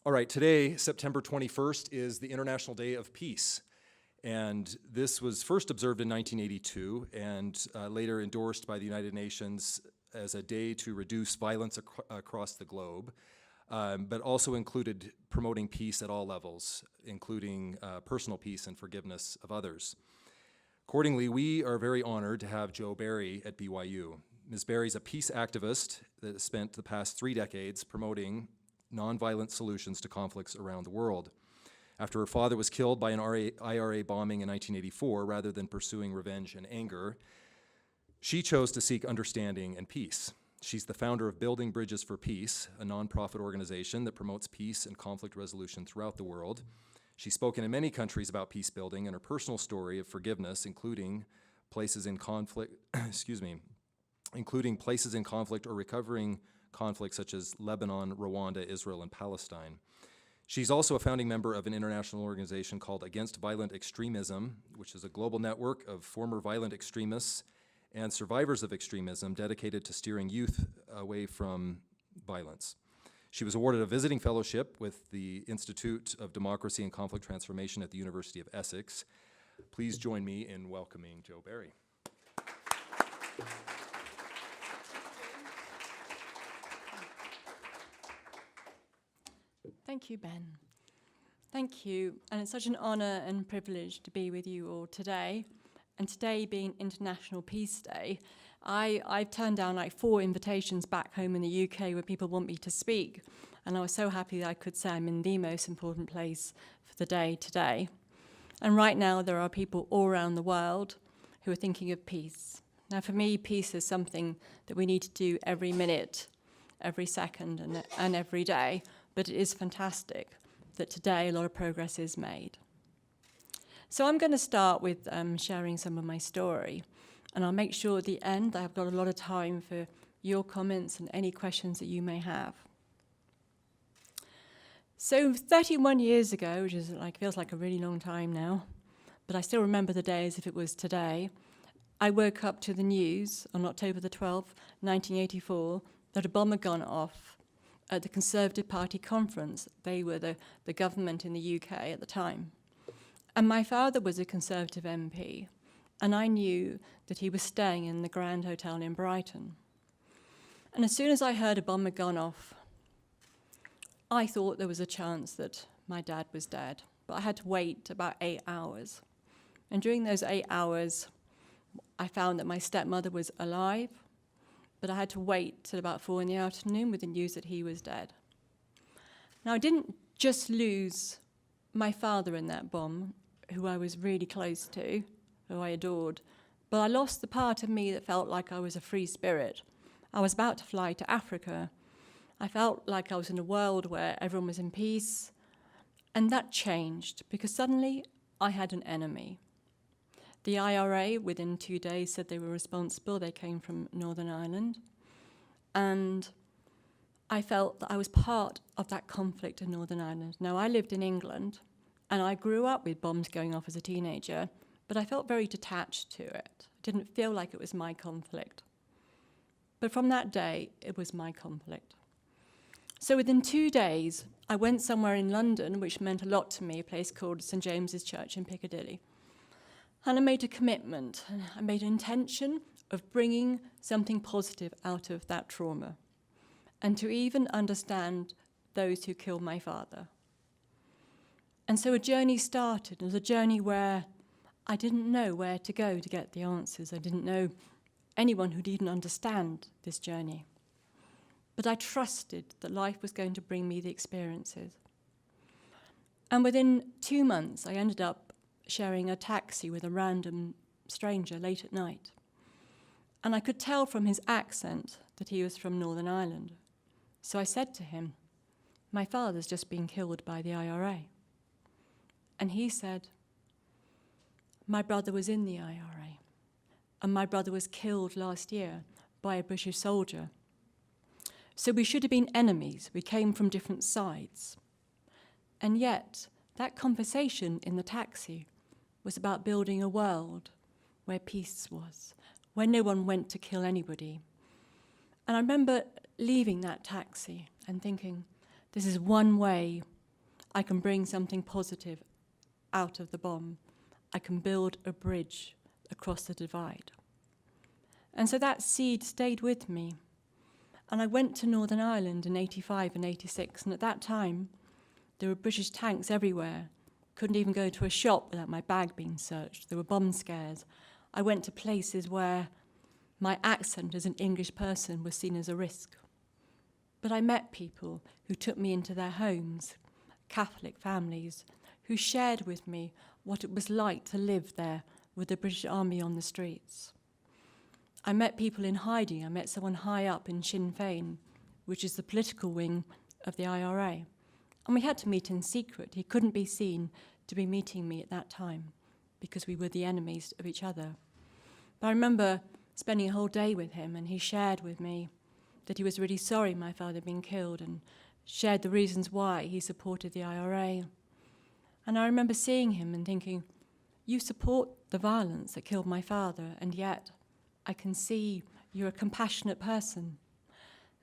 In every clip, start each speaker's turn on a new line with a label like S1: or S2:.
S1: All right, today, September 21st, is the International Day of Peace. And this was first observed in 1982 and later endorsed by the United Nations as a day to reduce violence across the globe, but also included promoting peace at all levels, including personal peace and forgiveness of others. Accordingly, we are very honored to have Jo Barry at BYU. Ms. Barry is a peace activist that has spent the past 3 decades promoting nonviolent solutions to conflicts around the world. After her father was killed by an IRA bombing in 1984, rather than pursuing revenge and anger, she chose to seek understanding and peace. She's the founder of Building Bridges for Peace, a nonprofit organization that promotes peace and conflict resolution throughout the world. She's spoken in many countries about peace building, and her personal story of forgiveness, including places in conflict, including places in conflict or recovering conflicts such as Lebanon, Rwanda, Israel, and Palestine. She's also a founding member of an international organization called Against Violent Extremism, which is a global network of former violent extremists and survivors of extremism dedicated to steering youth away from violence. She was awarded a visiting fellowship with the Institute of Democracy and Conflict Transformation at the University of Essex. Please join me in welcoming Jo Barry.
S2: Thank you, Ben. Thank you, and it's such an honor and privilege to be with you all today. And today being International Peace Day, I've turned down like 4 invitations back home in the UK where people want me to speak. And I was so happy that I could say I'm in the most important place for the day today. And right now there are people all around the world who are thinking of peace. Now for me, peace is something that we need to do every minute, every second, and every day. But it is fantastic that today a lot of progress is made. So I'm going to start with sharing some of my story, and I'll make sure at the end that I've got a lot of time for your comments and any questions that you may have. So 31 years ago, which is feels like a really long time now, but I still remember the day as if it was today, I woke up to the news on October the 12th, 1984, that a bomb had gone off at the Conservative Party conference. They were the government in the UK at the time. And my father was a Conservative MP, and I knew that he was staying in the Grand Hotel in Brighton. And as soon as I heard a bomb had gone off, I thought there was a chance that my dad was dead, but I had to wait about 8 hours. And during those 8 hours, I found that my stepmother was alive, but I had to wait till about 4 in the afternoon with the news that he was dead. Now, I didn't just lose my father in that bomb, who I was really close to, who I adored, but I lost the part of me that felt like I was a free spirit. I was about to fly to Africa. I felt like I was in a world where everyone was in peace, and that changed because suddenly I had an enemy. The IRA, within 2 days, said they were responsible. They came from Northern Ireland. And I felt that I was part of that conflict in Northern Ireland. Now, I lived in England, and I grew up with bombs going off as a teenager, but I felt very detached to it. It didn't feel like it was my conflict. But from that day, it was my conflict. So within 2 days, I went somewhere in London, which meant a lot to me, a place called St. James's Church in Piccadilly. And I made a commitment, I made an intention of bringing something positive out of that trauma, and to even understand those who killed my father. And so a journey started. It was a journey where I didn't know where to go to get the answers. I didn't know anyone who'd even understand this journey. But I trusted that life was going to bring me the experiences. And within 2 months, I ended up sharing a taxi with a random stranger late at night. And I could tell from his accent that he was from Northern Ireland. So I said to him, "My father's just been killed by the IRA." And he said, "My brother was in the IRA, and my brother was killed last year by a British soldier. So we should have been enemies. We came from different sides." And yet, that conversation in the taxi was about building a world where peace was, where no one went to kill anybody. And I remember leaving that taxi and thinking, this is one way I can bring something positive out of the bomb. I can build a bridge across the divide. And so that seed stayed with me. And I went to Northern Ireland in 85 and 86, and at that time, there were British tanks everywhere. Couldn't even go to a shop without my bag being searched. There were bomb scares. I went to places where my accent as an English person was seen as a risk. But I met people who took me into their homes, Catholic families, who shared with me what it was like to live there with the British Army on the streets. I met people in hiding. I met someone high up in Sinn Féin, which is the political wing of the IRA. And we had to meet in secret. He couldn't be seen to be meeting me at that time because we were the enemies of each other. But I remember spending a whole day with him, and he shared with me that he was really sorry my father had been killed and shared the reasons why he supported the IRA. And I remember seeing him and thinking, you support the violence that killed my father, and yet I can see you're a compassionate person.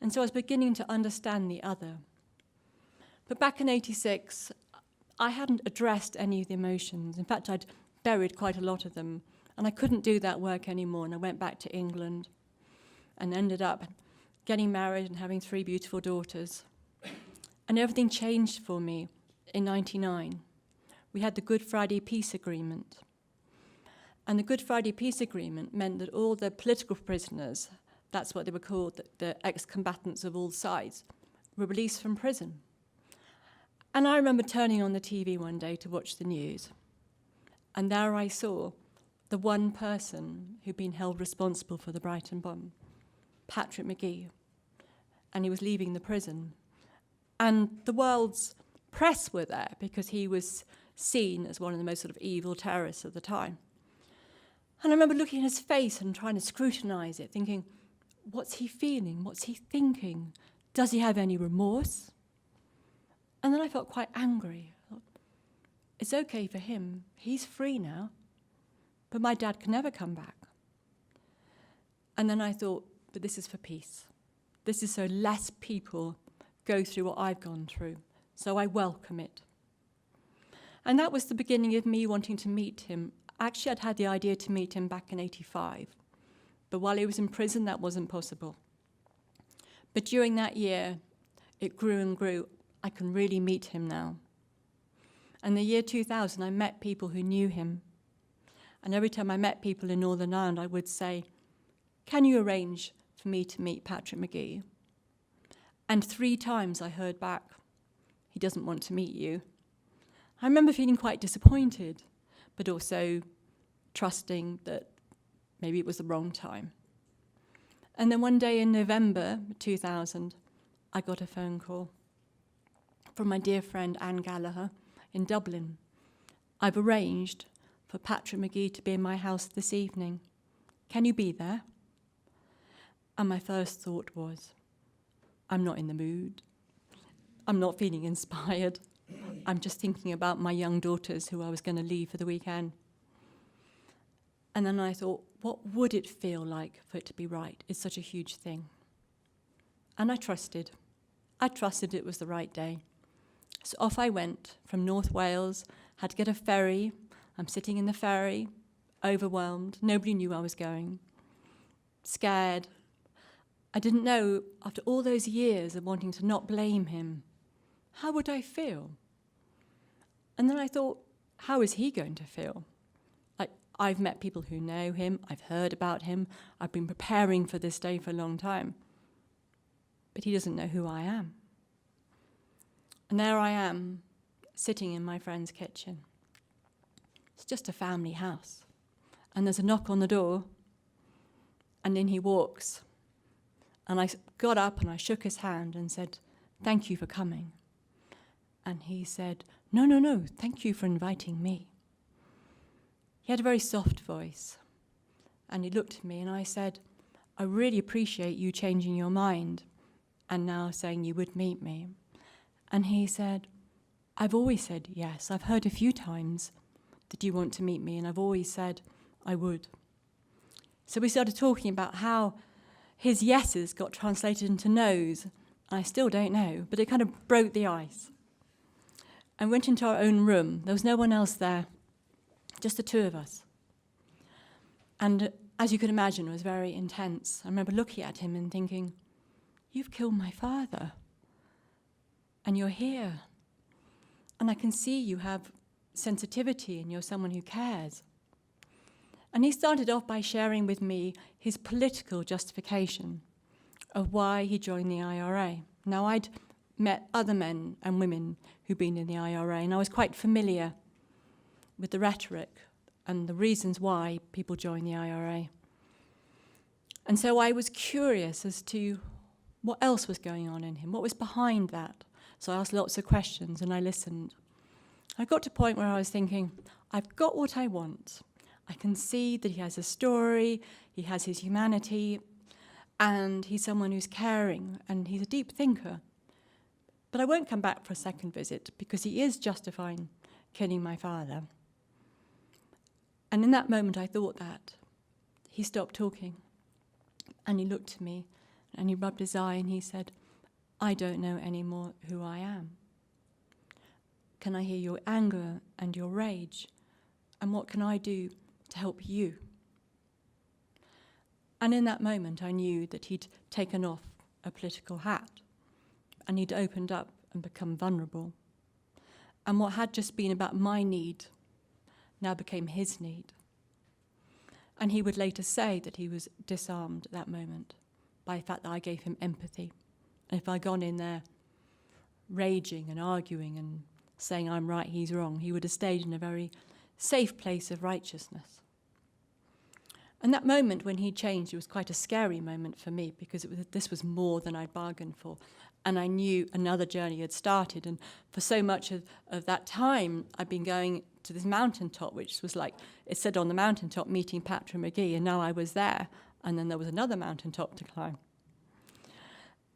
S2: And so I was beginning to understand the other. But back in 86, I hadn't addressed any of the emotions. In fact, I'd buried quite a lot of them, and I couldn't do that work anymore, and I went back to England and ended up getting married and having 3 beautiful daughters. And everything changed for me in 99. We had the Good Friday Peace Agreement. And the Good Friday Peace Agreement meant that all the political prisoners, that's what they were called, the ex-combatants of all sides, were released from prison. And I remember turning on the TV one day to watch the news. And there I saw the one person who'd been held responsible for the Brighton bomb, Patrick McGee. And he was leaving the prison. And the world's press were there because he was seen as one of the most sort of evil terrorists of the time. And I remember looking at his face and trying to scrutinize it, thinking, what's he feeling? What's he thinking? Does he have any remorse? And then I felt quite angry. I thought, it's okay for him. He's free now. But my dad can never come back. And then I thought, but this is for peace. This is so less people go through what I've gone through. So I welcome it. And that was the beginning of me wanting to meet him. Actually, I'd had the idea to meet him back in 85. But while he was in prison, that wasn't possible. But during that year, it grew and grew. I can really meet him now. And the year 2000, I met people who knew him. And every time I met people in Northern Ireland, I would say, can you arrange for me to meet Patrick McGee? And 3 times I heard back, he doesn't want to meet you. I remember feeling quite disappointed, but also trusting that maybe it was the wrong time. And then one day in November 2000, I got a phone call from my dear friend Anne Gallagher in Dublin. I've arranged for Patrick McGee to be in my house this evening. Can you be there? And my first thought was, I'm not in the mood. I'm not feeling inspired. I'm just thinking about my young daughters who I was going to leave for the weekend. And then I thought, what would it feel like for it to be right? It's such a huge thing. And I trusted. I trusted it was the right day. So off I went from North Wales, had to get a ferry. I'm sitting in the ferry, overwhelmed. Nobody knew I was going. Scared. I didn't know, after all those years of wanting to not blame him, how would I feel? And then I thought, how is he going to feel? Like, I've met people who know him, I've heard about him, I've been preparing for this day for a long time. But he doesn't know who I am. And there I am, sitting in my friend's kitchen. It's just a family house. And there's a knock on the door, and in he walks. And I got up and I shook his hand and said, thank you for coming. And he said, no, thank you for inviting me. He had a very soft voice. And he looked at me and I said, I really appreciate you changing your mind and now saying you would meet me. And he said, I've always said yes. I've heard a few times that you want to meet me, and I've always said I would. So we started talking about how his yeses got translated into noes. I still don't know, but it kind of broke the ice. and went into our own room. There was no one else there, just the two of us. And as you can imagine, it was very intense. I remember looking at him and thinking, "You've killed my father, and you're here. And I can see you have sensitivity and you're someone who cares." And he started off by sharing with me his political justification of why he joined the IRA. Now, I'd met other men and women who'd been in the IRA, and I was quite familiar with the rhetoric and the reasons why people join the IRA. And so I was curious as to what else was going on in him, what was behind that. So I asked lots of questions and I listened. I got to a point where I was thinking, I've got what I want. I can see that he has a story, he has his humanity, and he's someone who's caring, and he's a deep thinker. But I won't come back for a second visit because he is justifying killing my father. And in that moment I thought that. He stopped talking and he looked at me and he rubbed his eye and he said, "I don't know anymore who I am. Can I hear your anger and your rage? And what can I do to help you?" And in that moment I knew that he'd taken off a political hat and he'd opened up and become vulnerable. And what had just been about my need now became his need. And he would later say that he was disarmed at that moment by the fact that I gave him empathy. And if I'd gone in there raging and arguing and saying I'm right, he's wrong, he would have stayed in a very safe place of righteousness. And that moment when he changed, it was quite a scary moment for me because this was more than I'd bargained for. And I knew another journey had started. And for so much of that time, I'd been going to this mountaintop, which was like, it said on the mountaintop, meeting Patrick McGee, and now I was there. And then there was another mountaintop to climb.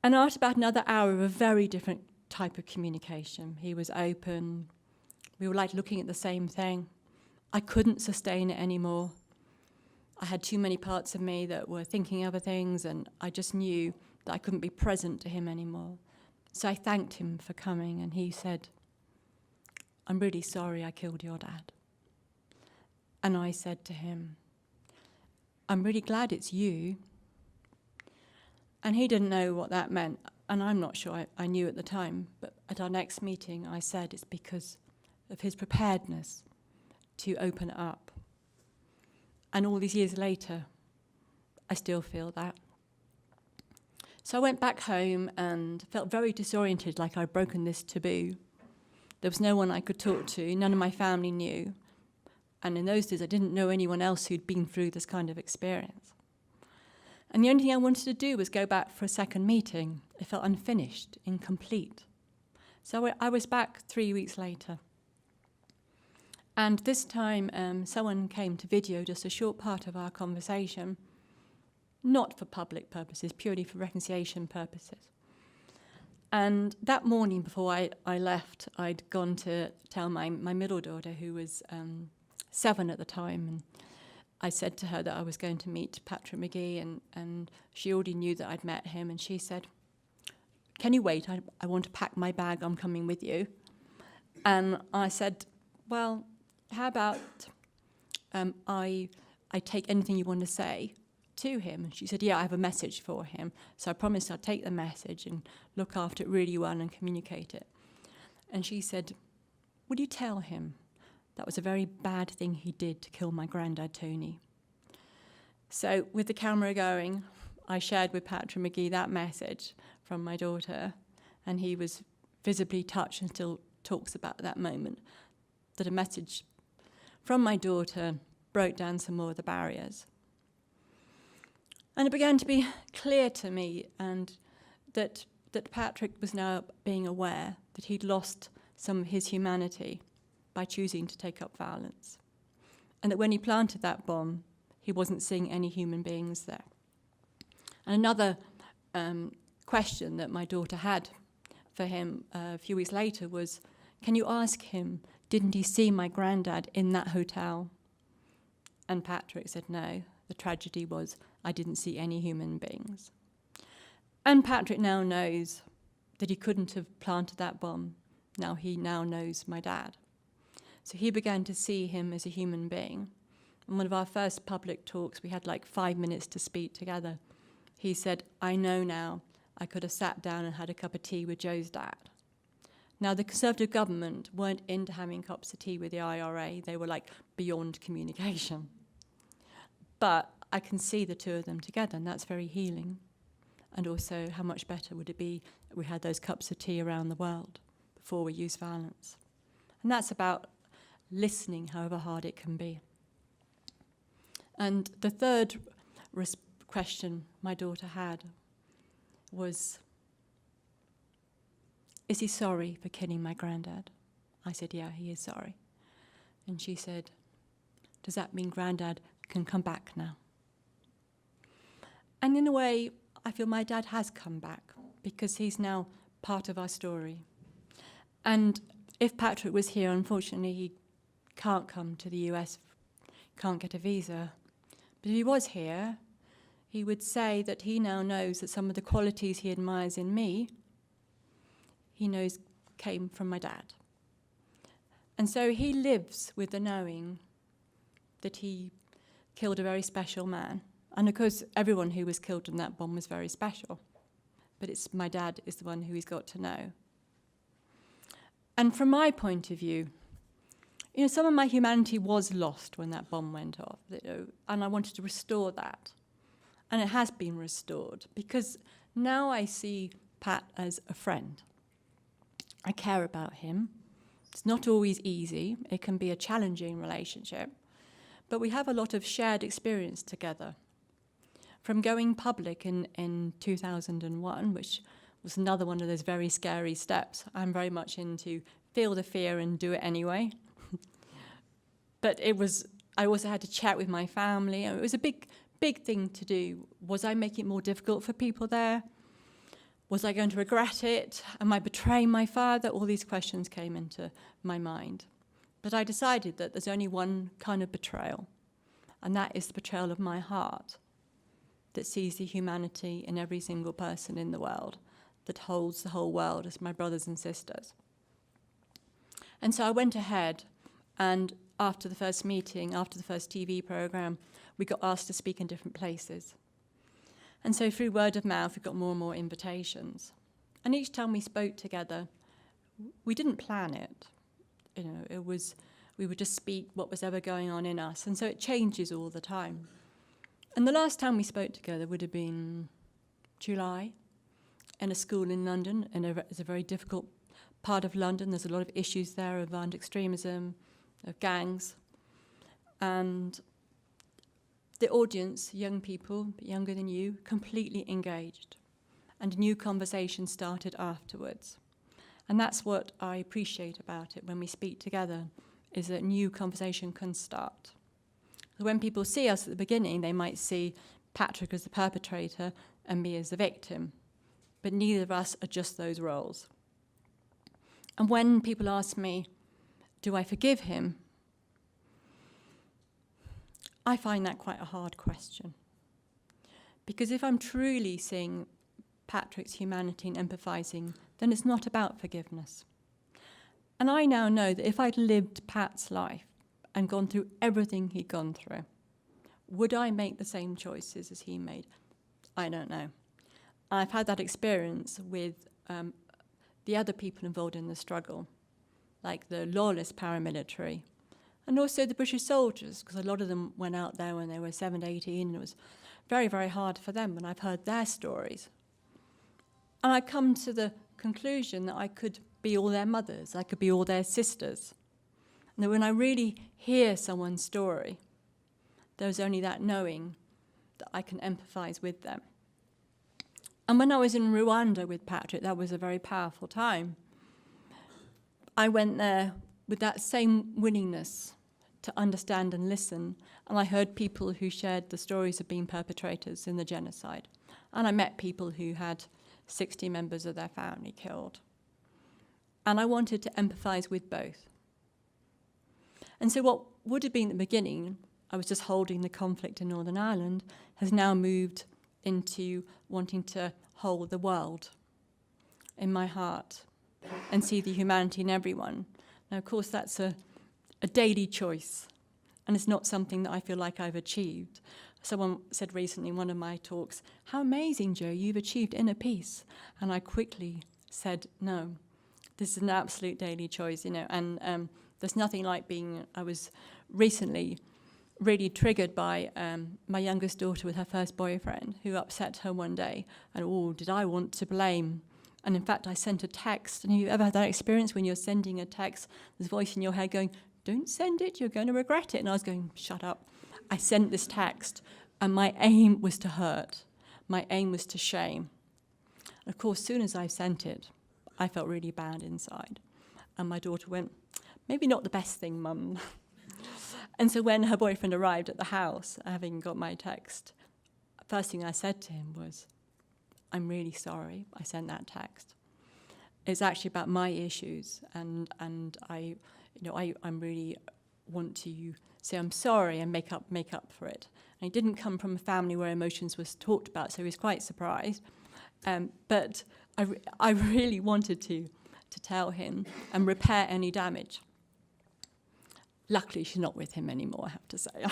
S2: And after about another hour of a very different type of communication, he was open. We were like looking at the same thing. I couldn't sustain it anymore. I had too many parts of me that were thinking other things, and I just knew that I couldn't be present to him anymore. So I thanked him for coming, and he said, "I'm really sorry I killed your dad." And I said to him, "I'm really glad it's you." And he didn't know what that meant, and I'm not sure I knew at the time, but at our next meeting I said it's because of his preparedness to open up. And all these years later, I still feel that. So I went back home and felt very disoriented, like I'd broken this taboo. There was no one I could talk to, none of my family knew. And in those days, I didn't know anyone else who'd been through this kind of experience. And the only thing I wanted to do was go back for a second meeting. It felt unfinished, incomplete. So I was back 3 weeks later. And this time, someone came to video just a short part of our conversation, not for public purposes, purely for reconciliation purposes. And that morning before I left, I'd gone to tell my middle daughter, who was 7 at the time, and I said to her that I was going to meet Patrick McGee, and she already knew that I'd met him, and she said, "Can you wait? I want to pack my bag, I'm coming with you." And I said, "Well, how about I take anything you want to say to him?" And she said, "Yeah, I have a message for him." So I promised I'd take the message and look after it really well and communicate it. And she said, "Would you tell him that was a very bad thing he did to kill my granddad, Tony?" So with the camera going, I shared with Patrick McGee that message from my daughter, and he was visibly touched and still talks about that moment, that a message from my daughter broke down some more of the barriers. And it began to be clear to me and that Patrick was now being aware that he'd lost some of his humanity by choosing to take up violence. And that when he planted that bomb, he wasn't seeing any human beings there. And another question that my daughter had for him a few weeks later was, "Can you ask him, didn't he see my granddad in that hotel?" And Patrick said, "No, the tragedy was I didn't see any human beings." And Patrick now knows that he couldn't have planted that bomb He now knows my dad. So he began to see him as a human being. In one of our first public talks, we had like 5 minutes to speak together. He said, I know now I could have sat down and had a cup of tea with Joe's dad. Now, the Conservative government weren't into having cups of tea with the IRA. They were like beyond communication. But I can see the two of them together, and that's very healing. And also, how much better would it be if we had those cups of tea around the world before we use violence? And that's about listening, however hard it can be. And the third question my daughter had was, is he sorry for killing my granddad? I said, yeah, he is sorry. And she said, does that mean granddad can come back now? And in a way, I feel my dad has come back because he's now part of our story. And if Patrick was here, unfortunately, he can't come to the US, can't get a visa. But if he was here, he would say that he now knows that some of the qualities he admires in me, he knows came from my dad. And so he lives with the knowing that he killed a very special man. And of course, everyone who was killed in that bomb was very special. But it's my dad is the one who he's got to know. And from my point of view, some of my humanity was lost when that bomb went off, and I wanted to restore that. And it has been restored, because now I see Pat as a friend. I care about him. It's not always easy. It can be a challenging relationship. But we have a lot of shared experience together. From going public in 2001, which was another one of those very scary steps. I'm very much into feel the fear and do it anyway. But I also had to chat with my family. It was a big thing to do. Was I making it more difficult for people there? Was I going to regret it? Am I betraying my father? All these questions came into my mind. But I decided that there's only one kind of betrayal, and that is the betrayal of my heart that sees the humanity in every single person in the world, that holds the whole world as my brothers and sisters. And so I went ahead, and after the first meeting, after the first TV program, we got asked to speak in different places. And so through word of mouth, we got more and more invitations. And each time we spoke together, we didn't plan it. We would just speak what was ever going on in us. And so it changes all the time. And the last time we spoke together would have been July in a school in London. And it's a very difficult part of London. There's a lot of issues there of violent extremism, of gangs. And the audience, young people, younger than you, completely engaged. And a new conversation started afterwards. And that's what I appreciate about it when we speak together, is that new conversation can start. So when people see us at the beginning, they might see Patrick as the perpetrator and me as the victim. But neither of us are just those roles. And when people ask me, do I forgive him? I find that quite a hard question. Because if I'm truly seeing Patrick's humanity and empathizing, then it's not about forgiveness. And I now know that if I'd lived Pat's life and gone through everything he'd gone through, would I make the same choices as he made? I don't know. I've had that experience with the other people involved in the struggle, like the lawless paramilitary, and also the British soldiers, because a lot of them went out there when they were 7 to 18, and it was very, very hard for them, and I've heard their stories. And I come to the conclusion that I could be all their mothers, I could be all their sisters. And that when I really hear someone's story, there's only that knowing that I can empathize with them. And when I was in Rwanda with Patrick, that was a very powerful time. I went there with that same willingness to understand and listen, and I heard people who shared the stories of being perpetrators in the genocide. And I met people who had 60 members of their family killed. And I wanted to empathize with both. And so what would have been at the beginning, I was just holding the conflict in Northern Ireland, has now moved into wanting to hold the world in my heart, and see the humanity in everyone. Now, of course, that's a daily choice, and it's not something that I feel like I've achieved. Someone said recently in one of my talks, "How amazing, Joe, you've achieved inner peace." And I quickly said, no, this is an absolute daily choice, and there's nothing like I was recently really triggered by my youngest daughter with her first boyfriend who upset her one day, and did I want to blame? And in fact, I sent a text, and you ever had that experience when you're sending a text, there's a voice in your head going, "Don't send it, you're going to regret it." And I was going, shut up. I sent this text, and my aim was to hurt. My aim was to shame. And of course, as soon as I sent it, I felt really bad inside. And my daughter went, "Maybe not the best thing, Mum." And so when her boyfriend arrived at the house, having got my text, first thing I said to him was, "I'm really sorry I sent that text. It's actually about my issues, and I really want to say I'm sorry and make up for it." And he didn't come from a family where emotions was talked about, so he was quite surprised. But I really wanted to tell him and repair any damage. Luckily, she's not with him anymore, I have to say.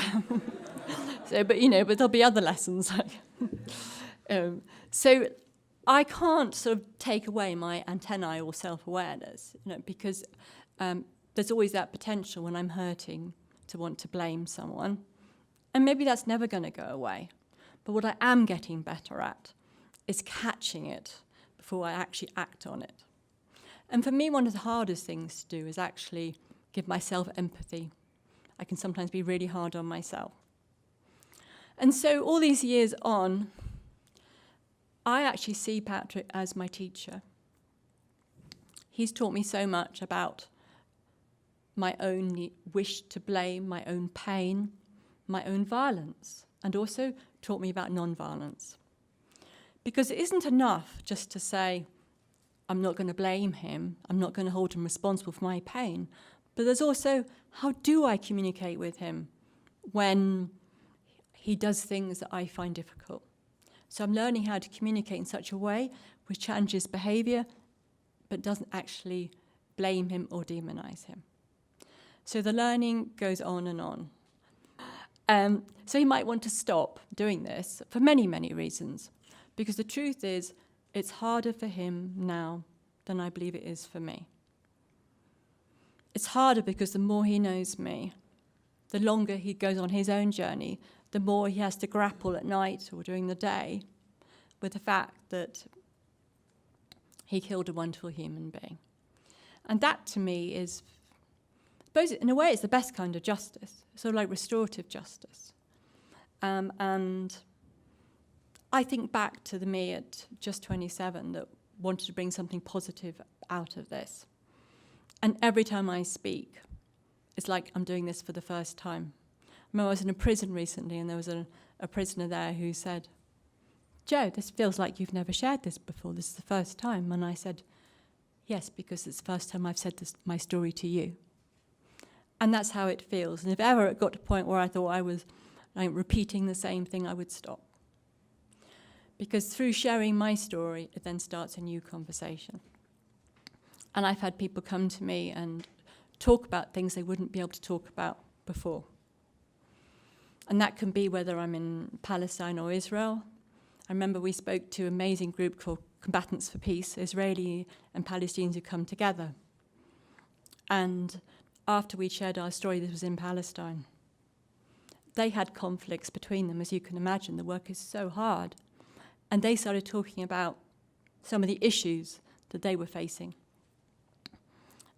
S2: But there'll be other lessons. So I can't sort of take away my antennae or self-awareness, because there's always that potential when I'm hurting to want to blame someone. And maybe that's never going to go away. But what I am getting better at is catching it before I actually act on it. And for me, one of the hardest things to do is actually give myself empathy. I can sometimes be really hard on myself. And so all these years on, I actually see Patrick as my teacher. He's taught me so much about my own wish to blame, my own pain, my own violence, and also taught me about non-violence. Because it isn't enough just to say, I'm not going to blame him, I'm not going to hold him responsible for my pain, but there's also, how do I communicate with him when he does things that I find difficult? So I'm learning how to communicate in such a way which challenges behaviour, but doesn't actually blame him or demonize him. So the learning goes on and on. So he might want to stop doing this for many, many reasons, because the truth is, it's harder for him now than I believe it is for me. It's harder because the more he knows me, the longer he goes on his own journey, the more he has to grapple at night or during the day with the fact that he killed a wonderful human being. And that, to me, is, I suppose, in a way, it's the best kind of justice, sort of like restorative justice. And I think back to the me at just 27 that wanted to bring something positive out of this. And every time I speak, it's like I'm doing this for the first time. I remember I was in a prison recently, and there was a prisoner there who said, "Joe, this feels like you've never shared this before. This is the first time." And I said, "Yes, because it's the first time I've said my story to you." And that's how it feels. And if ever it got to a point where I thought I was repeating the same thing, I would stop. Because through sharing my story, it then starts a new conversation. And I've had people come to me and talk about things they wouldn't be able to talk about before. And that can be whether I'm in Palestine or Israel. I remember we spoke to an amazing group called Combatants for Peace, Israeli and Palestinians who come together. And after we shared our story, this was in Palestine, they had conflicts between them. As you can imagine, the work is so hard. And they started talking about some of the issues that they were facing.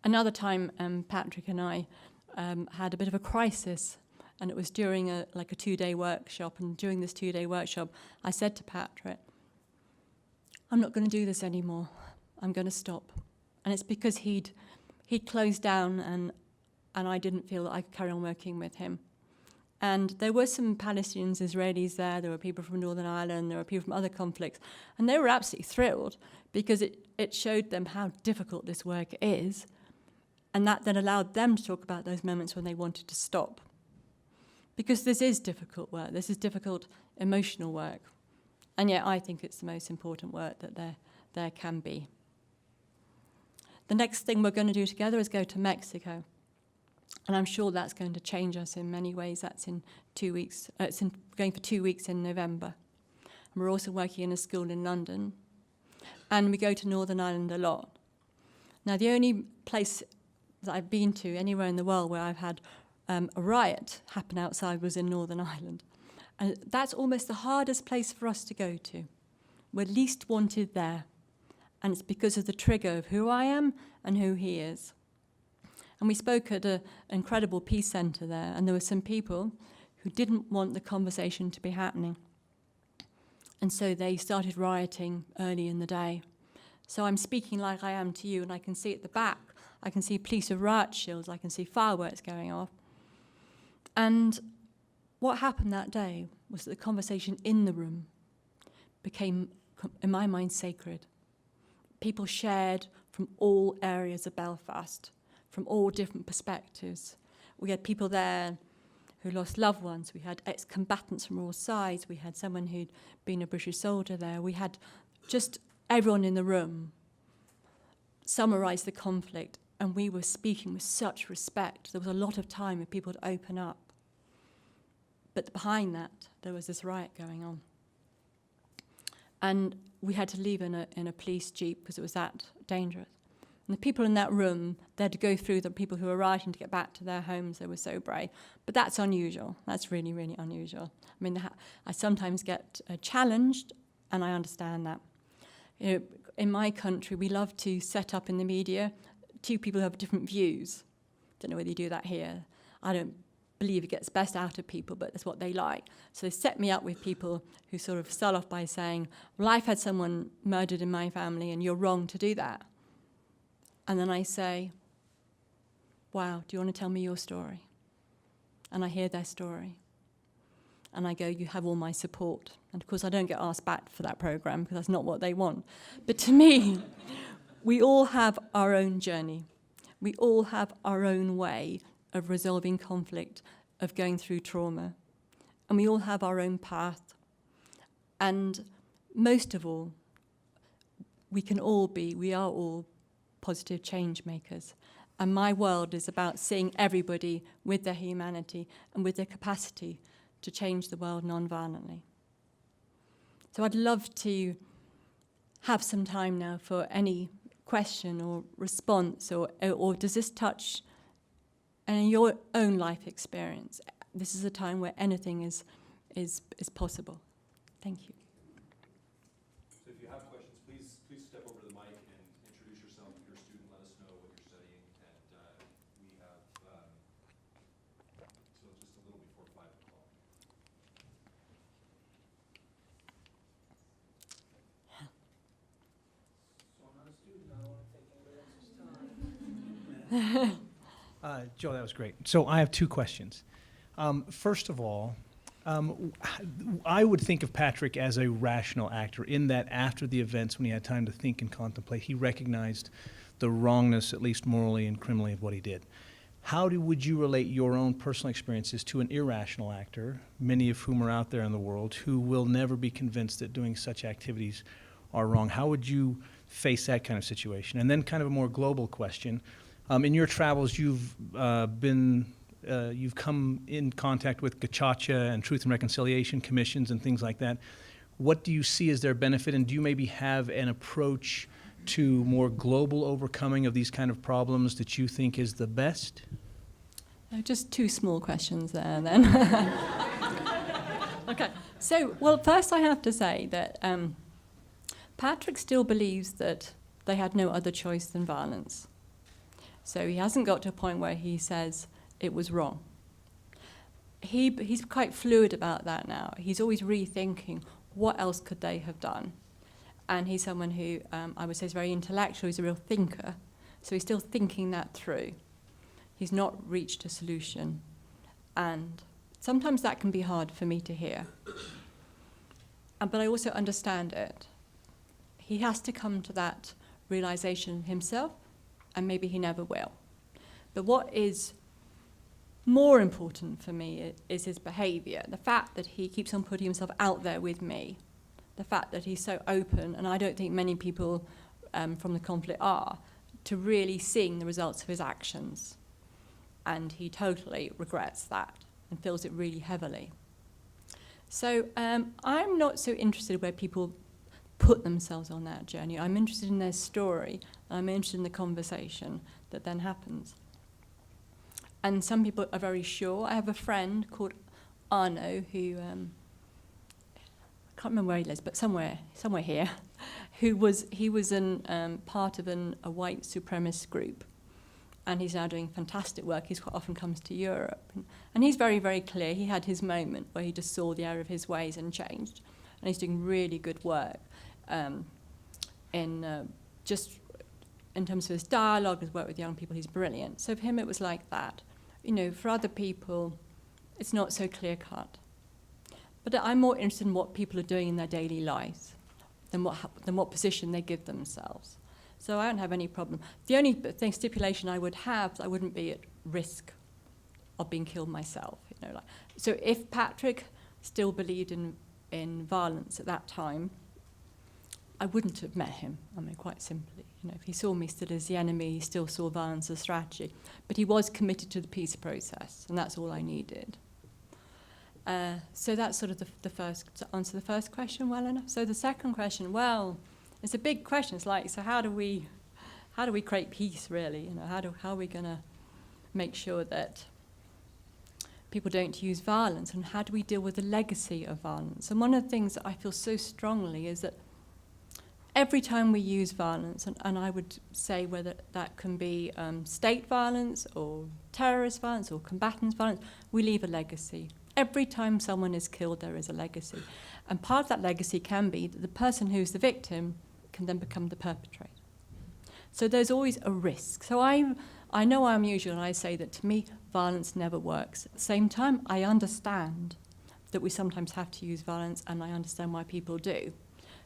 S2: Another time, Patrick and I had a bit of a crisis, and it was during a 2-day workshop. And during this 2-day workshop, I said to Patrick, "I'm not going to do this anymore. I'm going to stop." And it's because he'd closed down, and I didn't feel that I could carry on working with him. And there were some Palestinians, Israelis there were people from Northern Ireland, there were people from other conflicts, and they were absolutely thrilled because it showed them how difficult this work is, and that then allowed them to talk about those moments when they wanted to stop. Because this is difficult work, this is difficult emotional work, and yet I think it's the most important work that there can be. The next thing we're going to do together is go to Mexico. And I'm sure that's going to change us in many ways. That's in 2 weeks. Going for 2 weeks in November. And we're also working in a school in London. And we go to Northern Ireland a lot. Now, the only place that I've been to anywhere in the world where I've had a riot happen outside was in Northern Ireland. And that's almost the hardest place for us to go to. We're least wanted there. And it's because of the trigger of who I am and who he is. And we spoke at an incredible peace centre there, and there were some people who didn't want the conversation to be happening. And so they started rioting early in the day. So I'm speaking like I am to you, and I can see at the back, I can see police with riot shields, I can see fireworks going off. And what happened that day was that the conversation in the room became, in my mind, sacred. People shared from all areas of Belfast, from all different perspectives. We had people there who lost loved ones. We had ex-combatants from all sides. We had someone who'd been a British soldier there. We had just everyone in the room summarize the conflict, and we were speaking with such respect. There was a lot of time for people to open up. But behind that, there was this riot going on. And we had to leave in a police jeep because it was that dangerous. And the people in that room, they had to go through the people who were rioting to get back to their homes. They were so brave. But that's unusual. That's really, really unusual. I mean, I sometimes get challenged, and I understand that. You know, in my country, we love to set up in the media two people who have different views. Don't know whether you do that here. I don't believe it gets best out of people, but that's what they like. So they set me up with people who sort of start off by saying, well, I've had someone murdered in my family, and you're wrong to do that. And then I say, wow, do you want to tell me your story? And I hear their story. And I go, you have all my support. And of course, I don't get asked back for that program because that's not what they want. But to me, we all have our own journey. We all have our own way of resolving conflict, of going through trauma. And we all have our own path. And most of all, we are all positive change makers. And my world is about seeing everybody with their humanity and with their capacity to change the world non-violently. So I'd love to have some time now for any question or response, or does this touch on your own life experience? This is a time where anything is possible. Thank you.
S1: So if you have questions, please step over to the mic and introduce yourself. If you're a student, let us know what you're studying. And we have, so just a little before 5 o'clock.
S3: So I'm not a student, I don't want to take anybody else's time. Joe, that was great. So I have two questions. First of all, I would think of Patrick as a rational actor in that after the events, when he had time to think and contemplate, he recognized the wrongness, at least morally and criminally, of what he did. How would you relate your own personal experiences to an irrational actor, many of whom are out there in the world, who will never be convinced that doing such activities are wrong? How would you face that kind of situation? And then kind of a more global question. In your travels, you've come in contact with Gacaca and Truth and Reconciliation Commissions and things like that. What do you see as their benefit, and do you maybe have an approach to more global overcoming of these kind of problems that you think is the best?
S2: Just two small questions there, then. Okay. So, well, first I have to say that Patrick still believes that they had no other choice than violence. So he hasn't got to a point where he says it was wrong. He's quite fluid about that now. He's always rethinking what else could they have done. And he's someone who I would say is very intellectual. He's a real thinker. So he's still thinking that through. He's not reached a solution. And sometimes that can be hard for me to hear. But I also understand it. He has to come to that realization himself, and maybe he never will. But what is more important for me is his behavior, the fact that he keeps on putting himself out there with me, the fact that he's so open, and I don't think many people from the conflict are, to really seeing the results of his actions. And he totally regrets that and feels it really heavily. So I'm not so interested where people put themselves on that journey. I'm interested in their story. I'm interested in the conversation that then happens. And some people are very sure. I have a friend called Arno who, I can't remember where he lives, but somewhere here, he was part of a white supremacist group. And he's now doing fantastic work. He quite often comes to Europe. And he's very, very clear. He had his moment where he just saw the error of his ways and changed. And he's doing really good work just in terms of his dialogue, his work with young people. He's brilliant. So for him, it was like that. You know, for other people, it's not so clear-cut. But I'm more interested in what people are doing in their daily lives than what position they give themselves. So I don't have any problem. The only stipulation I would have, I wouldn't be at risk of being killed myself. You know, so if Patrick still believed in violence at that time, I wouldn't have met him. I mean, quite simply. You know, if he saw me still as the enemy, he still saw violence as strategy. But he was committed to the peace process, and that's all I needed. So that's sort of the first, to answer the first question well enough. So the second question, well, it's a big question. It's like, so how do we create peace, really? You know, how are we going to make sure that people don't use violence, and how do we deal with the legacy of violence? And one of the things that I feel so strongly is that every time we use violence, and I would say whether that can be state violence or terrorist violence or combatants violence, we leave a legacy. Every time someone is killed, there is a legacy. And part of that legacy can be that the person who's the victim can then become the perpetrator. So there's always a risk. So I know I'm usual, and I say that to me, violence never works. At the same time, I understand that we sometimes have to use violence, and I understand why people do.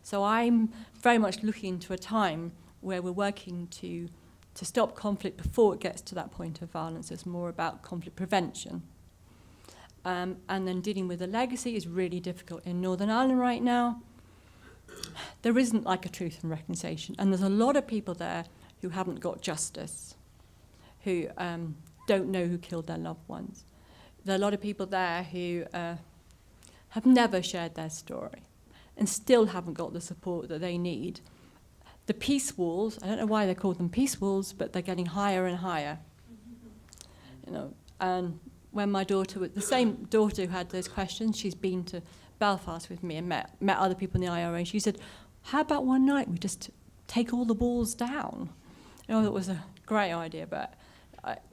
S2: So I'm very much looking into a time where we're working to stop conflict before it gets to that point of violence. It's more about conflict prevention. And then dealing with the legacy is really difficult. In Northern Ireland right now, there isn't like a truth and reconciliation. And there's a lot of people there who haven't got justice, who don't know who killed their loved ones. There are a lot of people there who have never shared their story and still haven't got the support that they need. The peace walls, I don't know why they call them peace walls, but they're getting higher and higher. You know, and when my daughter, the same daughter who had those questions, she's been to Belfast with me and met other people in the IRA. She said, how about one night we just take all the walls down? You know, that was a great idea, but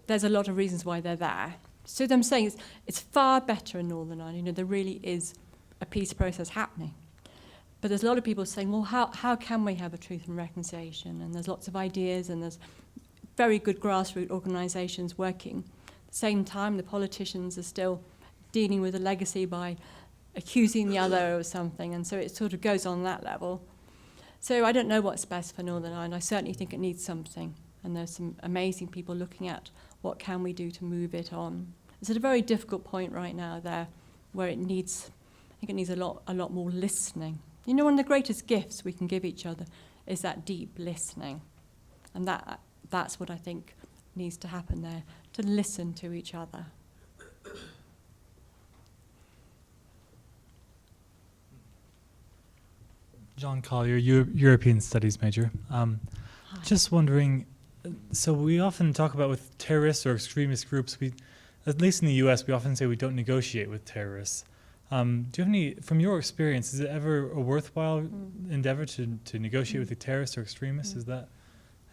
S2: there's a lot of reasons why they're there. So I'm saying it's far better in Northern Ireland. You know, there really is a peace process happening. But there's a lot of people saying, well, how can we have a truth and reconciliation? And there's lots of ideas, and there's very good grassroots organisations working. At the same time, the politicians are still dealing with a legacy by accusing the other of something, and so it sort of goes on that level. So I don't know what's best for Northern Ireland. I certainly think it needs something, and there's some amazing people looking at what can we do to move it on. It's at a very difficult point right now there, where it needs, I think it needs a lot more listening. You know, one of the greatest gifts we can give each other is that deep listening, and that's what I think needs to happen there, to listen to each other.
S4: John Collier, European Studies major. Just wondering, so we often talk about with terrorists or extremist groups, at least in the US, we often say we don't negotiate with terrorists. Do you have any, from your experience, is it ever a worthwhile endeavor to negotiate with a terrorist or extremist? Is that,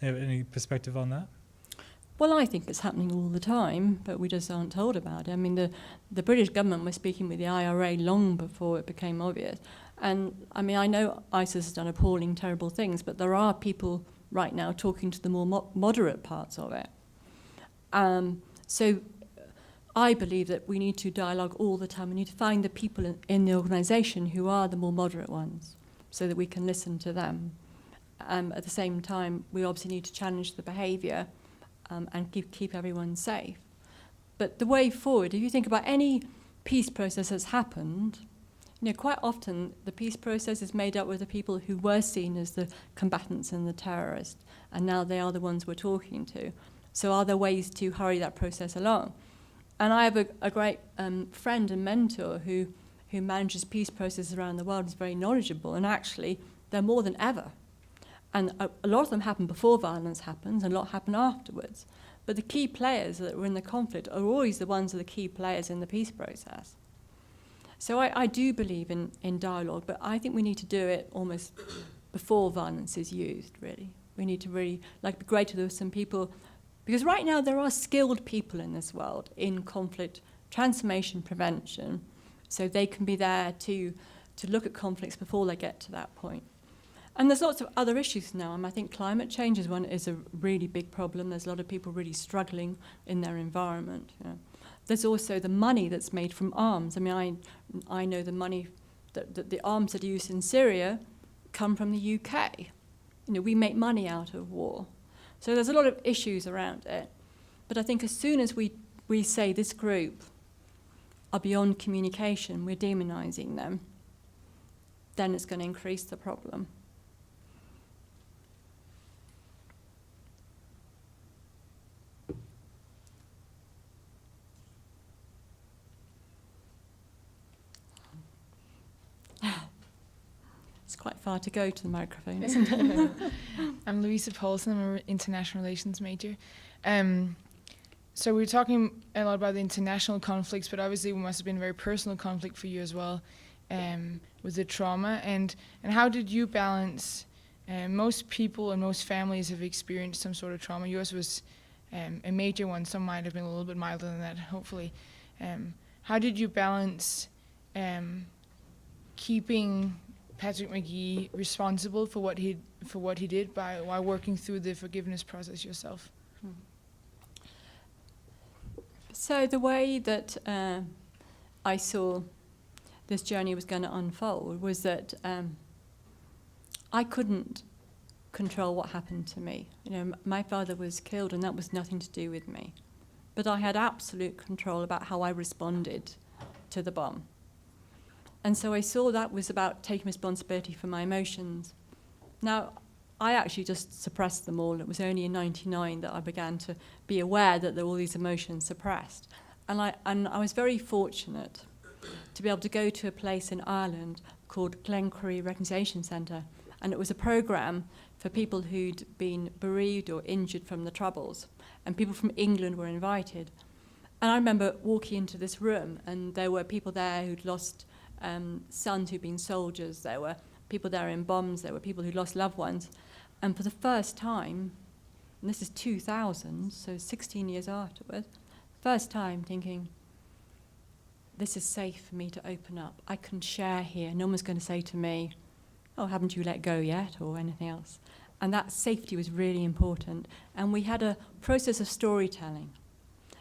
S4: have any perspective on that?
S2: Well, I think it's happening all the time, but we just aren't told about it. I mean, the British government was speaking with the IRA long before it became obvious. And, I mean, I know ISIS has done appalling, terrible things, but there are people right now talking to the more moderate parts of it. So I believe that we need to dialogue all the time. We need to find the people in the organisation who are the more moderate ones so that we can listen to them. At the same time, we obviously need to challenge the behaviour and keep everyone safe. But the way forward, if you think about any peace process that's happened, Quite often the peace process is made up with the people who were seen as the combatants and the terrorists, and now they are the ones we're talking to. So are there ways to hurry that process along? And I have a great friend and mentor who manages peace processes around the world, is very knowledgeable, and actually they're more than ever. And a lot of them happen before violence happens, and a lot happen afterwards. But the key players that were in the conflict are always the ones that are the key players in the peace process. So I do believe in dialogue, but I think we need to do it almost before violence is used, really. We need to really, be great if there were some people, because right now there are skilled people in this world in conflict transformation prevention, so they can be there to look at conflicts before they get to that point. And there's lots of other issues now, and I think climate change is a really big problem. There's a lot of people really struggling in their environment. There's also the money that's made from arms. I mean, I know the money that the arms that are used in Syria come from the UK. We make money out of war. So there's a lot of issues around it. But I think as soon as we say this group are beyond communication, we're demonizing them, then it's going to increase the problem. It's quite far to go to the microphone, isn't it?
S5: I'm Louisa Paulson. I'm an international relations major. So we're talking a lot about the international conflicts, but obviously it must have been a very personal conflict for you as well, with the trauma. And how did you balance? Most people and most families have experienced some sort of trauma. Yours was a major one. Some might have been a little bit milder than that, hopefully. How did you balance keeping Patrick McGee responsible for what he did while working through the forgiveness process yourself?
S2: So the way that I saw this journey was going to unfold was that I couldn't control what happened to me. My father was killed, and that was nothing to do with me. But I had absolute control about how I responded to the bomb. And so I saw that was about taking responsibility for my emotions. Now, I actually just suppressed them all. It was only in '99 that I began to be aware that there were all these emotions suppressed. And I was very fortunate to be able to go to a place in Ireland called Glencory Reconciliation Centre. And it was a programme for people who'd been bereaved or injured from the Troubles. And people from England were invited. And I remember walking into this room, and there were people there who'd lost sons who'd been soldiers. There were people there in bombs. There were people who'd lost loved ones. And for the first time, and this is 2000, so 16 years afterwards, first time thinking, this is safe for me to open up. I can share here. No one's going to say to me, oh, haven't you let go yet, or anything else. And that safety was really important. And we had a process of storytelling.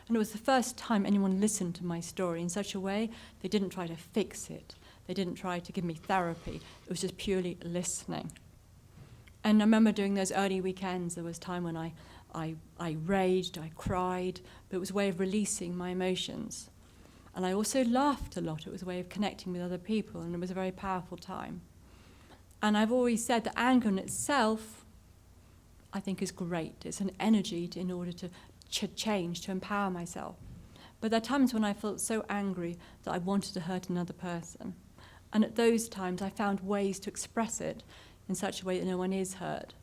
S2: And it was the first time anyone listened to my story in such a way they didn't try to fix it. They didn't try to give me therapy. It was just purely listening. And I remember during those early weekends, there was time when I raged, I cried, but it was a way of releasing my emotions. And I also laughed a lot. It was a way of connecting with other people, and it was a very powerful time. And I've always said that anger in itself, I think, is great. It's an energy in order to change, to empower myself. But there are times when I felt so angry that I wanted to hurt another person. And at those times, I found ways to express it in such a way that no one is hurt.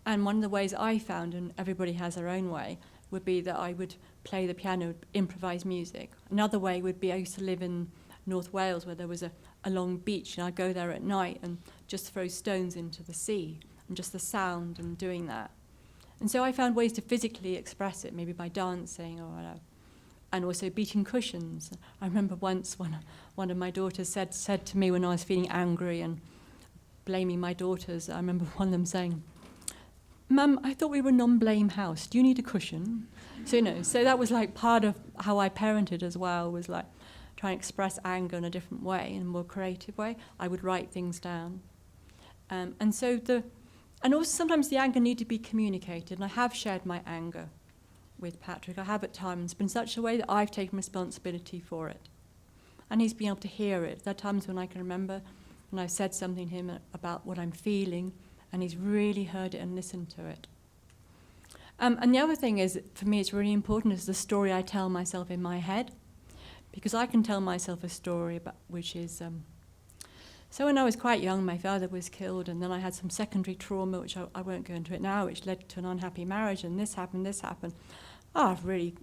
S2: And one of the ways I found, and everybody has their own way, would be that I would play the piano, improvise music. Another way would be I used to live in North Wales where there was a long beach, and I'd go there at night and just throw stones into the sea, and just the sound and doing that. And so I found ways to physically express it, maybe by dancing or whatever. And also beating cushions. I remember once one of my daughters said to me when I was feeling angry and blaming my daughters, I remember one of them saying, Mum, I thought we were a non-blame house. Do you need a cushion? So, so that was like part of how I parented as well, was like trying to express anger in a different way, in a more creative way. I would write things down. And also sometimes the anger needed to be communicated, and I have shared my anger with Patrick. I have at times, but in such a way that I've taken responsibility for it. and he's been able to hear it. There are times when I can remember when I've said something to him about what I'm feeling, and he's really heard it and listened to it. And the other thing is, for me, it's really important, is the story I tell myself in my head, because I can tell myself a story about, which is, so when I was quite young, my father was killed, and then I had some secondary trauma, which I won't go into it now, which led to an unhappy marriage, and this happened. Oh, I've really,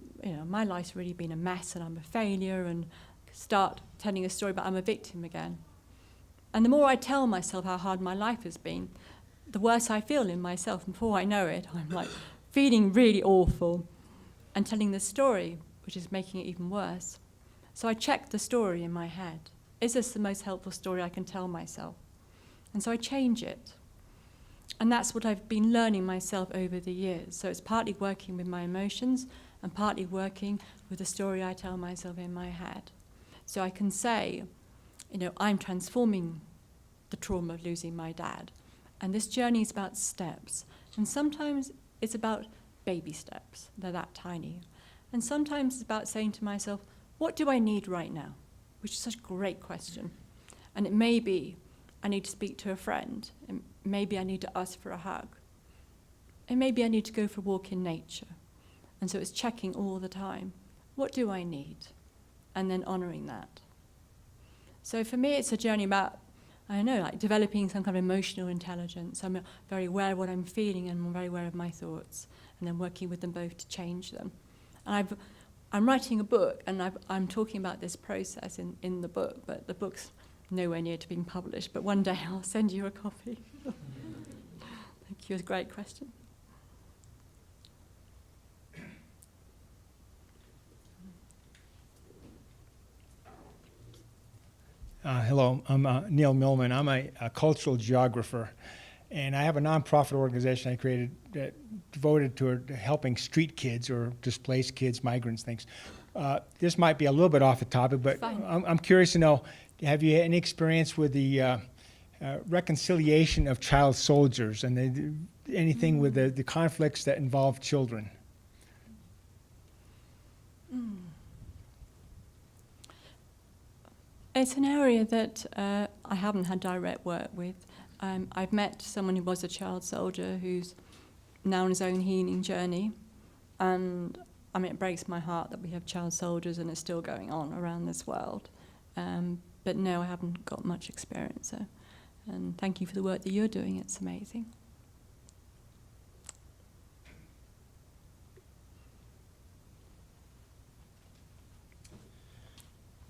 S2: my life's really been a mess, and I'm a failure, and start telling a story about I'm a victim again. And the more I tell myself how hard my life has been, the worse I feel in myself. And before I know it, I'm like feeling really awful and telling the story, which is making it even worse. So I check the story in my head. Is this the most helpful story I can tell myself? And so I change it. And that's what I've been learning myself over the years. So it's partly working with my emotions and partly working with the story I tell myself in my head. So I can say, I'm transforming the trauma of losing my dad. And this journey is about steps. And sometimes it's about baby steps. They're that tiny. And sometimes it's about saying to myself, what do I need right now? Which is such a great question. And it may be, I need to speak to a friend. And maybe I need to ask for a hug. And maybe I need to go for a walk in nature. And so it's checking all the time. What do I need? And then honoring that. So for me, it's a journey about, like developing some kind of emotional intelligence. I'm very aware of what I'm feeling, and I'm very aware of my thoughts, and then working with them both to change them. And I'm writing a book, and I'm talking about this process in the book, but the book's nowhere near to being published. But one day I'll send you a copy. Thank you. It's a great question.
S6: Hello, I'm Neil Millman. I'm a cultural geographer, and I have a nonprofit organization I created devoted to helping street kids or displaced kids, migrants, things. This might be a little bit off the topic, but I'm curious to know, have you had any experience with the reconciliation of child soldiers and anything with the conflicts that involve children?
S2: It's an area that I haven't had direct work with. I've met someone who was a child soldier who's now on his own healing journey. And it breaks my heart that we have child soldiers and it's still going on around this world. But no, I haven't got much experience. So, and thank you for the work that you're doing. It's amazing.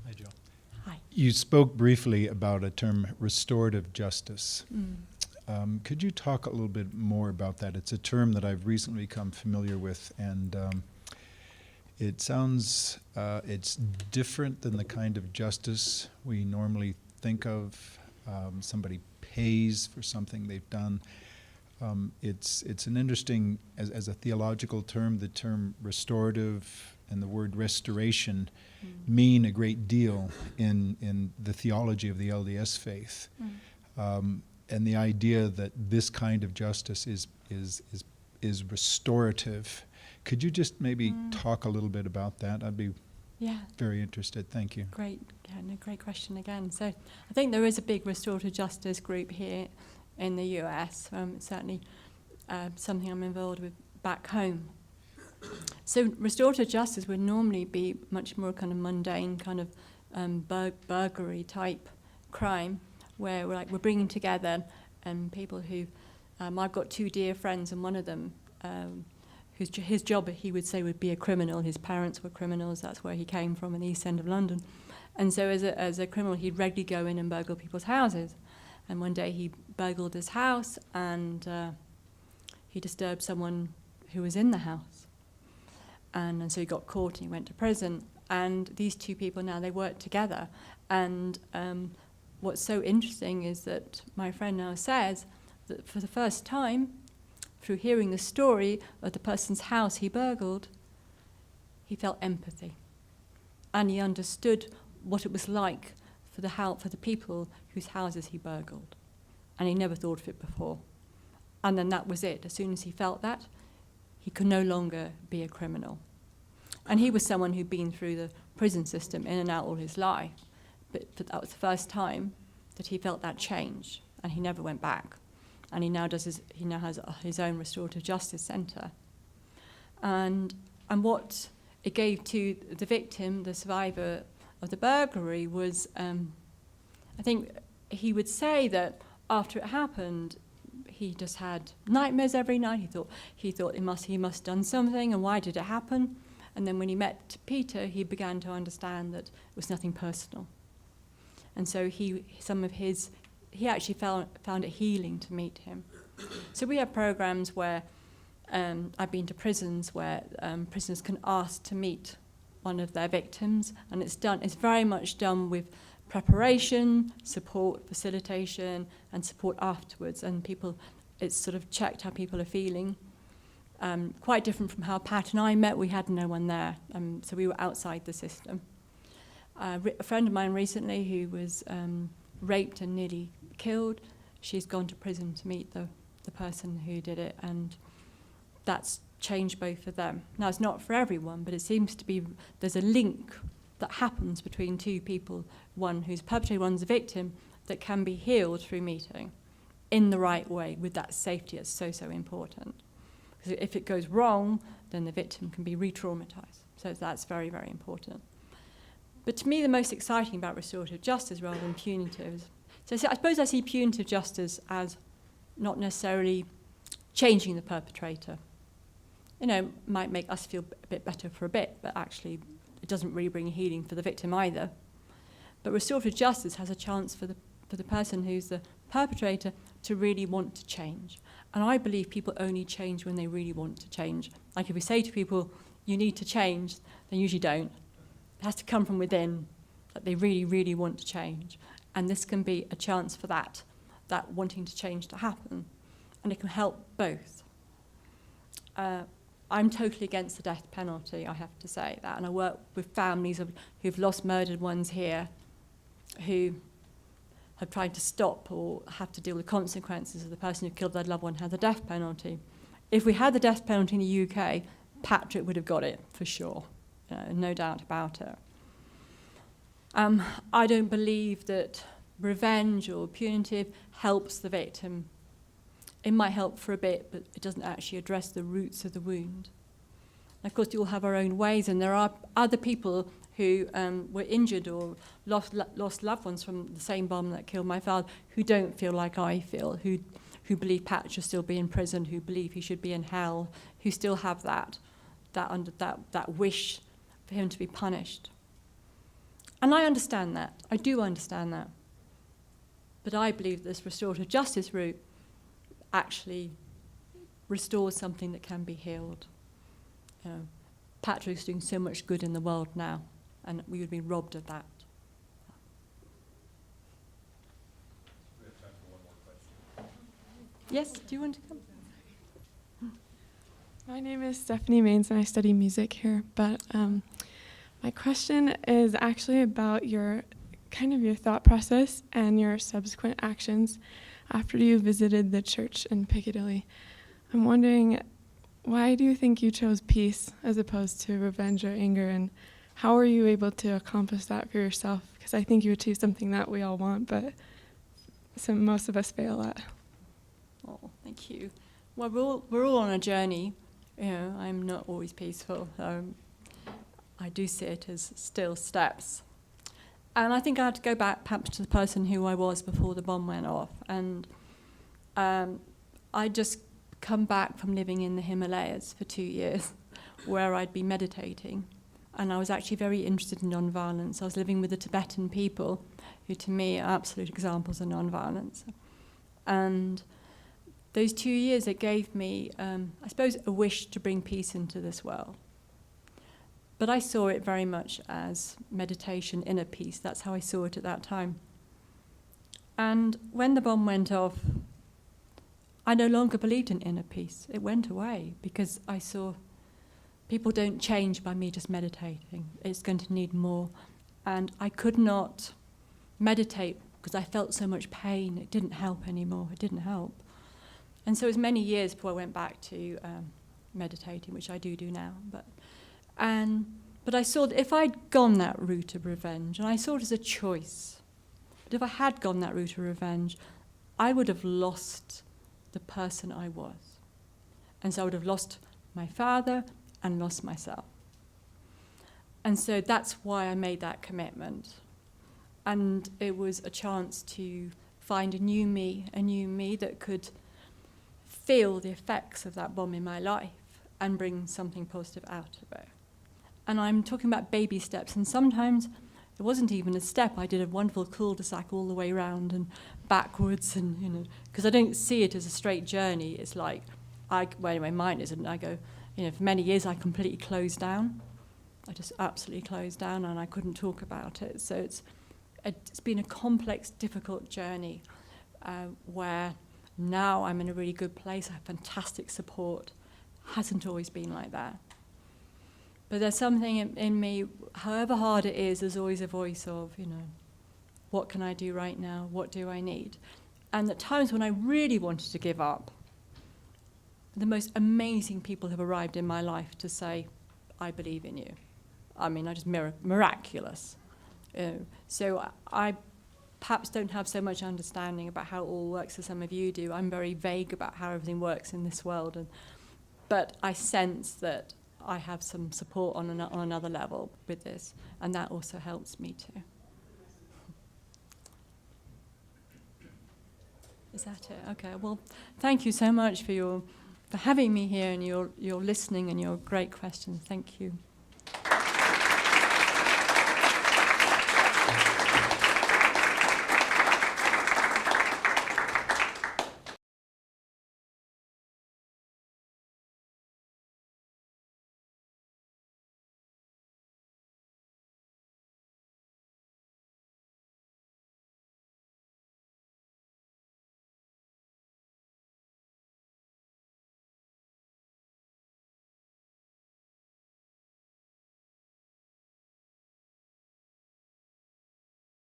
S7: Hi, Joe.
S2: Hi.
S7: You spoke briefly about a term, restorative justice. Could you talk a little bit more about that? It's a term that I've recently become familiar with, and it sounds it's different than the kind of justice we normally think of. Somebody pays for something they've done. It's an interesting, as a theological term, the term restorative and the word restoration mean a great deal in the theology of the LDS faith. And the idea that this kind of justice is restorative. Could you just maybe talk a little bit about that? I'd be very interested. Thank you.
S2: Great. Yeah, no, great question again. So I think there is a big restorative justice group here in the US. Certainly something I'm involved with back home. So restorative justice would normally be much more kind of mundane, kind of burglary type crime, where we're bringing together people who, I've got two dear friends, and one of them, his job, he would say, would be a criminal. His parents were criminals. That's where he came from, in the East End of London. And so as a criminal, he'd regularly go in and burgle people's houses. And one day he burgled his house, and he disturbed someone who was in the house. And so he got caught and he went to prison. And these two people now, they work together. And what's so interesting is that my friend now says that for the first time, through hearing the story of the person's house he burgled, he felt empathy. And he understood what it was like for the people whose houses he burgled. And he never thought of it before. And then that was it. As soon as he felt that, he could no longer be a criminal. And he was someone who'd been through the prison system in and out all his life. but that was the first time that he felt that change, and he never went back. And he now has his own restorative justice centre. And what it gave to the victim, the survivor of the burglary, was, I think he would say that after it happened, he just had nightmares every night. He thought he must have done something, and why did it happen? And then when he met Peter, he began to understand that it was nothing personal. And so he actually found it healing to meet him. So we have programs where I've been to prisons where prisoners can ask to meet one of their victims, and it's very much done with preparation, support, facilitation, and support afterwards. And it's sort of checked how people are feeling. Quite different from how Pat and I met. We had no one there, so we were outside the system. A friend of mine recently who was raped and nearly killed, she's gone to prison to meet the person who did it, and that's changed both of them. Now, it's not for everyone, but it seems to be there's a link that happens between two people, one who's perpetrated, one's a victim, that can be healed through meeting in the right way with that safety that's so, so important. Because if it goes wrong, then the victim can be re-traumatized. So that's very, very important. But to me, the most exciting about restorative justice rather than punitive, I suppose I see punitive justice as not necessarily changing the perpetrator. Might make us feel a bit better for a bit, but actually it doesn't really bring healing for the victim either. But restorative justice has a chance for the person who's the perpetrator to really want to change. And I believe people only change when they really want to change. Like if we say to people, you need to change, they usually don't. It has to come from within, that they really, really want to change. And this can be a chance for that wanting to change to happen. And it can help both. I'm totally against the death penalty, I have to say that. And I work with families who've lost murdered ones here, who have tried to stop or have to deal with consequences of the person who killed their loved one had the death penalty. If we had the death penalty in the UK, Patrick would have got it for sure. No doubt about it. I don't believe that revenge or punitive helps the victim. It might help for a bit, but it doesn't actually address the roots of the wound. And of course, you all have our own ways, and there are other people who were injured or lost loved ones from the same bomb that killed my father, who don't feel like I feel, who believe Pat should still be in prison, who believe he should be in hell, who still have that wish for him to be punished. And I understand that. I do understand that. But I believe this restorative justice route actually restores something that can be healed. Patrick's doing so much good in the world now, and we would be robbed of that.
S1: We have time for one more question.
S2: Yes, do you want to come?
S8: My name is Stephanie Maines, and I study music here. But my question is actually about your thought process and your subsequent actions after you visited the church in Piccadilly. I'm wondering, why do you think you chose peace as opposed to revenge or anger, and how were you able to accomplish that for yourself? Because I think you achieved something that we all want, but most of us fail at.
S2: Oh, thank you. Well, we're all on a journey. I'm not always peaceful. I do see it as still steps. And I think I had to go back perhaps to the person who I was before the bomb went off. And I just come back from living in the Himalayas for 2 years, where I'd been meditating. And I was actually very interested in nonviolence. I was living with the Tibetan people, who to me are absolute examples of nonviolence. And those 2 years, it gave me, I suppose, a wish to bring peace into this world. But I saw it very much as meditation, inner peace. That's how I saw it at that time. And when the bomb went off, I no longer believed in inner peace. It went away because I saw people don't change by me just meditating. It's going to need more. And I could not meditate because I felt so much pain. It didn't help anymore. It didn't help. And so it was many years before I went back to meditating, which I do now. And But I saw that if I'd gone that route of revenge, and I saw it as a choice, but if I had gone that route of revenge, I would have lost the person I was. And so I would have lost my father and lost myself. And so that's why I made that commitment. And it was a chance to find a new me that could feel the effects of that bomb in my life and bring something positive out of it. And I'm talking about baby steps, and sometimes it wasn't even a step. I did a wonderful cul-de-sac all the way around and backwards, and, you know, because I don't see it as a straight journey. It's like, well, anyway, mine isn't. I go, you know, for many years I completely closed down. I just absolutely closed down, and I couldn't talk about it. So it's been a complex, difficult journey where now I'm in a really good place. I have fantastic support. Hasn't always been like that. But there's something in me, however hard it is, there's always a voice of, you know, what can I do right now? What do I need? And at times when I really wanted to give up, the most amazing people have arrived in my life to say, I believe in you. I mean, I just miraculous. So I perhaps don't have so much understanding about how it all works as some of you do. I'm very vague about how everything works in this world. But I sense that I have some support on another level with this, and that also helps me too. Is that it? Okay. Well, thank you so much for having me here and your listening and your great questions. Thank you.